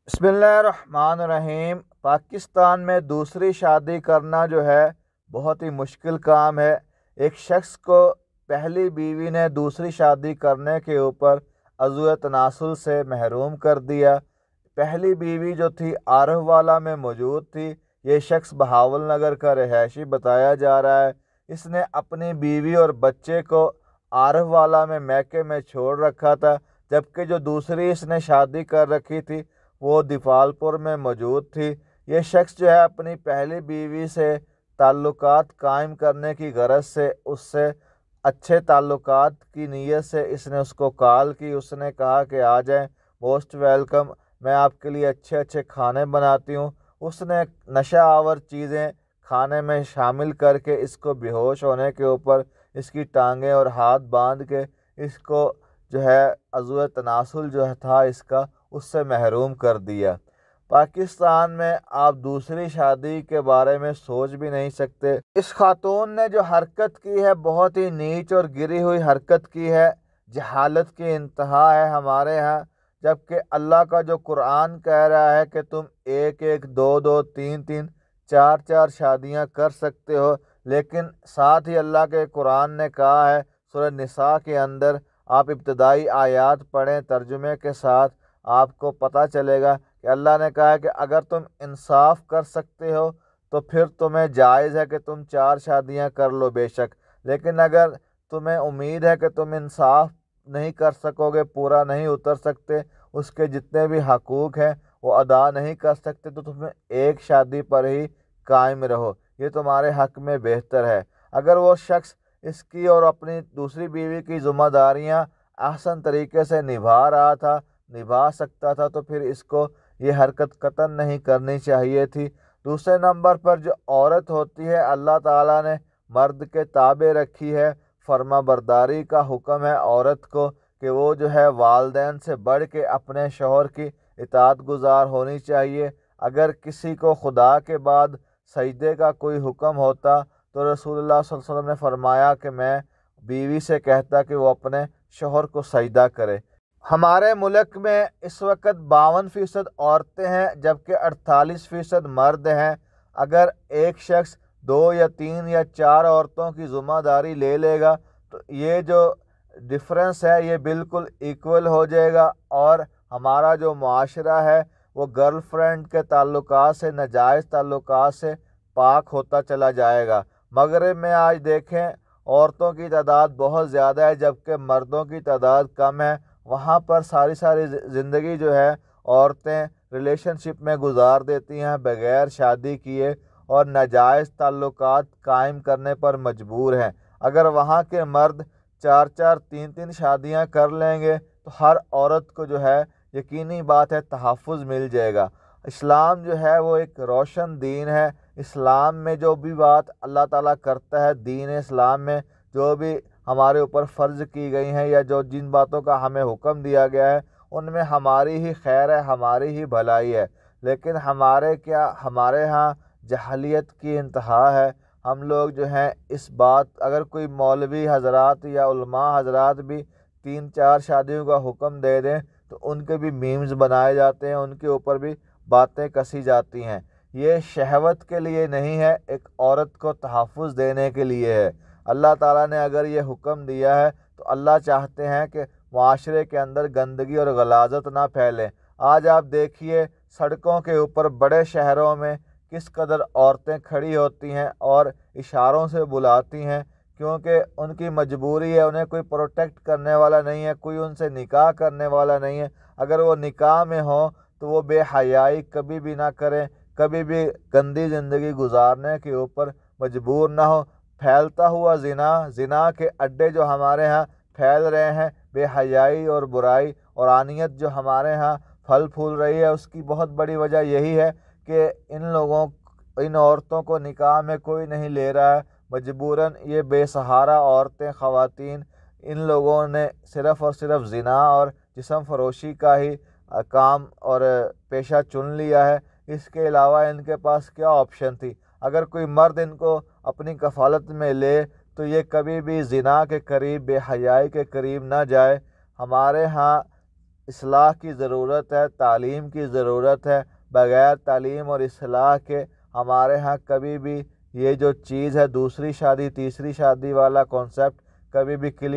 बिस्मिल्लाहिर्रहमानिर्रहीम। पाकिस्तान में दूसरी शादी करना जो है बहुत ही मुश्किल काम है। एक शख्स को पहली बीवी ने दूसरी शादी करने के ऊपर अज़ू तनासुल से महरूम कर दिया। पहली बीवी जो थी आरहवाला में मौजूद थी। ये शख्स बहावल नगर का रहायशी बताया जा रहा है। इसने अपनी बीवी और बच्चे को आरहवाला में मैके में छोड़ रखा था, जबकि जो दूसरी इसने शादी कर रखी थी वो दिफालपुर में मौजूद थी। ये शख्स जो है अपनी पहली बीवी से ताल्लुकात कायम करने की गरज से उससे अच्छे ताल्लुकात की नीयत से इसने उसको कॉल की। उसने कहा कि आ जाएं, मोस्ट वेलकम, मैं आपके लिए अच्छे अच्छे खाने बनाती हूँ। उसने नशा आवर चीज़ें खाने में शामिल करके इसको बेहोश होने के ऊपर इसकी टांगें और हाथ बांध के इसको जो है अज़ू तनासुल जो था इसका उससे महरूम कर दिया। पाकिस्तान में आप दूसरी शादी के बारे में सोच भी नहीं सकते। इस खातून ने जो हरकत की है बहुत ही नीच और गिरी हुई हरकत की है। जहालत की इंतहा है हमारे यहाँ। जबकि अल्लाह का जो कुरान कह रहा है कि तुम एक एक, दो दो, तीन तीन, चार चार शादियाँ कर सकते हो, लेकिन साथ ही अल्लाह के कुरान ने कहा है सूरह निसा के अंदर, आप इब्तदाई आयात पढ़ें तर्जुमे के साथ, आपको पता चलेगा कि अल्लाह ने कहा है कि अगर तुम इंसाफ कर सकते हो तो फिर तुम्हें जायज़ है कि तुम चार शादियां कर लो बेशक, लेकिन अगर तुम्हें उम्मीद है कि तुम इंसाफ नहीं कर सकोगे, पूरा नहीं उतर सकते, उसके जितने भी हकूक़ हैं वो अदा नहीं कर सकते, तो तुम्हें एक शादी पर ही कायम रहो, ये तुम्हारे हक़ में बेहतर है। अगर वो शख्स इसकी और अपनी दूसरी बीवी की ज़िम्मेदारियां आसान तरीके से निभा सकता था तो फिर इसको ये हरकत कतन नहीं करनी चाहिए थी। दूसरे नंबर पर जो औरत होती है, अल्लाह ताला ने मर्द के ताबे रखी है। फर्मा बरदारी का हुक्म है औरत को कि वो जो है वालदैन से बढ़ के अपने शौहर की इताअत गुजार होनी चाहिए। अगर किसी को खुदा के बाद सजदे का कोई हुक्म होता तो रसूलुल्लाह सल्लल्लाहु अलैहि वसल्लम ने फरमाया कि मैं बीवी से कहता कि वो अपने शौहर को सजदा करे। हमारे मुल्क में इस वक्त 52% औरतें हैं, जबकि 48% मर्द हैं। अगर एक शख्स दो या तीन या चार औरतों की ज़िम्मेदारी ले लेगा तो ये जो डिफरेंस है ये बिल्कुल इक्वल हो जाएगा, और हमारा जो मुआशरा है वो गर्लफ्रेंड के ताल्लुकात से, नाजायज़ ताल्लुकात से पाक होता चला जाएगा। मगरिब में आज देखें औरतों की तादाद बहुत ज़्यादा है जबकि मर्दों की तादाद कम है। वहाँ पर सारी ज़िंदगी जो है औरतें रिलेशनशिप में गुजार देती हैं बग़ैर शादी किए और नाजायज़ ताल्लुकात कायम करने पर मजबूर हैं। अगर वहाँ के मर्द चार चार, तीन तीन शादियाँ कर लेंगे तो हर औरत को जो है यकीनी बात है तहफ़्फ़ुज़ मिल जाएगा। इस्लाम जो है वो एक रोशन दीन है। इस्लाम में जो भी बात अल्लाह ताला करता है, दीन इस्लाम में जो भी हमारे ऊपर फ़र्ज़ की गई हैं या जो जिन बातों का हमें हुक्म दिया गया है उनमें हमारी ही खैर है, हमारी ही भलाई है। लेकिन हमारे यहाँ जहलियत की इंतहा है। हम लोग जो हैं इस बात, अगर कोई मौलवी हज़रात या उलमा हज़रात भी तीन चार शादियों का हुक्म दे दें तो उनके भी मीम्स बनाए जाते हैं, उनके ऊपर भी बातें कसी जाती हैं। ये शहवत के लिए नहीं है, एक औरत को तहफ़्फ़ुज़ देने के लिए है। अल्लाह ताला ने अगर ये हुक्म दिया है तो अल्लाह चाहते हैं कि माशरे के अंदर गंदगी और गलाजत ना फैले। आज आप देखिए सड़कों के ऊपर बड़े शहरों में किस कदर औरतें खड़ी होती हैं और इशारों से बुलाती हैं, क्योंकि उनकी मजबूरी है, उन्हें कोई प्रोटेक्ट करने वाला नहीं है, कोई उनसे निकाह करने वाला नहीं है। अगर वो निकाह में हो तो वो बेहयाई कभी भी ना करें, कभी भी गंदी ज़िंदगी गुजारने के ऊपर मजबूर ना हो। फैलता हुआ ज़िना के अड्डे जो हमारे यहाँ फैल रहे हैं, बेहयाई और बुराई और आनियत जो हमारे यहाँ फल फूल रही है, उसकी बहुत बड़ी वजह यही है कि इन औरतों को निकाह में कोई नहीं ले रहा है। मजबूरन ये बेसहारा औरतें, ख़वातीन, इन लोगों ने सिर्फ़ और सिर्फ ज़िना और जिस्म फरोशी का ही काम और पेशा चुन लिया है। इसके अलावा इनके पास क्या ऑप्शन थी? अगर कोई मर्द इनको अपनी कफ़ालत में ले तो ये कभी भी ज़िना के करीब, बेहयाई के करीब ना जाए। हमारे यहाँ اصلاح کی ضرورت ہے، تعلیم کی ضرورت ہے۔ بغیر تعلیم اور اصلاح کے ہمارے ہاں کبھی بھی یہ جو چیز ہے دوسری شادی تیسری شادی والا کانسیپٹ کبھی بھی کلیئر